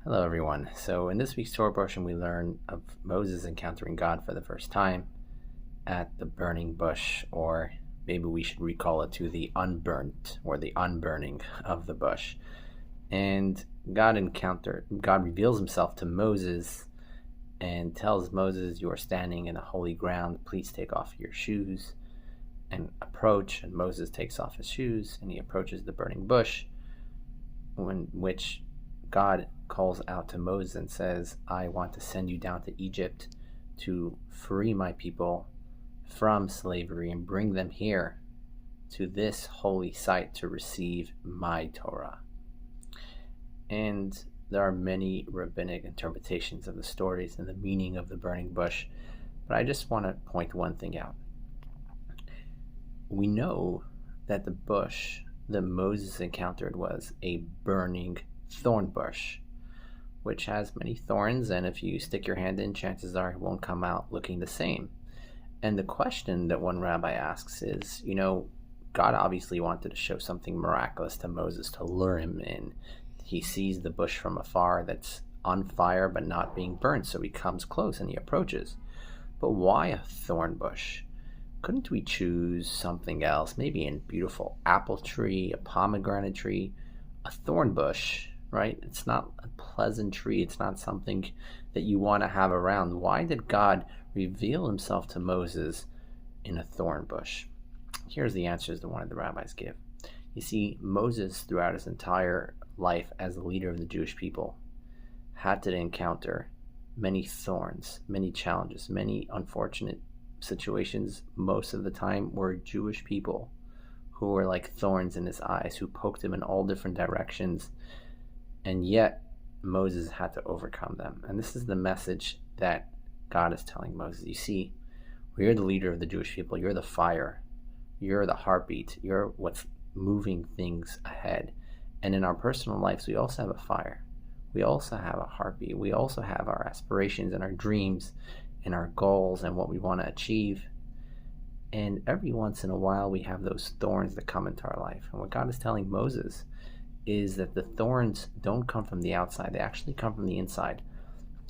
Hello, everyone. So, in this week's Torah portion, we learn of Moses encountering God for the first time at the burning bush, or maybe we should recall it to the unburnt or the unburning of the bush. And God reveals himself to Moses and tells Moses, "You are standing in a holy ground. Please take off your shoes and approach." And Moses takes off his shoes and he approaches the burning bush, which God calls out to Moses and says, "I want to send you down to Egypt to free my people from slavery and bring them here to this holy site to receive my Torah." And there are many rabbinic interpretations of the stories and the meaning of the burning bush, but I just want to point one thing out. We know that the bush that Moses encountered was a burning thorn bush, which has many thorns, and if you stick your hand in, chances are it won't come out looking the same. And the question that one rabbi asks is, God obviously wanted to show something miraculous to Moses to lure him in. He sees the bush from afar that's on fire but not being burned, so he comes close and he approaches. But why a thorn bush? Couldn't we choose something else? Maybe a beautiful apple tree, a pomegranate tree, a thorn bush, right? It's not a pleasant tree. It's not something that you want to have around. Why did God reveal himself to Moses in a thorn bush? Here's the answers that one of the rabbis give. You see, Moses, throughout his entire life as the leader of the Jewish people, had to encounter many thorns, many challenges, many unfortunate situations. Most of the time were Jewish people who were like thorns in his eyes, who poked him in all different directions, and yet Moses had to overcome them. And this is the message that God is telling Moses. You see, you're the leader of the Jewish people. You're the fire. You're the heartbeat. You're what's moving things ahead. And in our personal lives, we also have a fire. We also have a heartbeat. We also have our aspirations and our dreams and our goals and what we want to achieve. And every once in a while, we have those thorns that come into our life. And what God is telling Moses is that the thorns don't come from the outside. They actually come from the inside.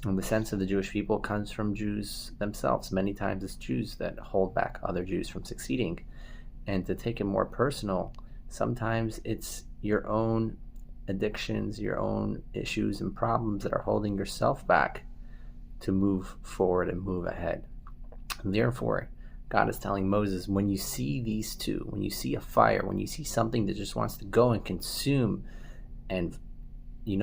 And the sense of the Jewish people comes from Jews themselves. Many times it's Jews that hold back other Jews from succeeding. And to take it more personal, sometimes it's your own addictions, your own issues and problems that are holding yourself back to move forward and move ahead. And therefore, God is telling Moses, when you see these two, when you see a fire, when you see something that just wants to go and consume and, like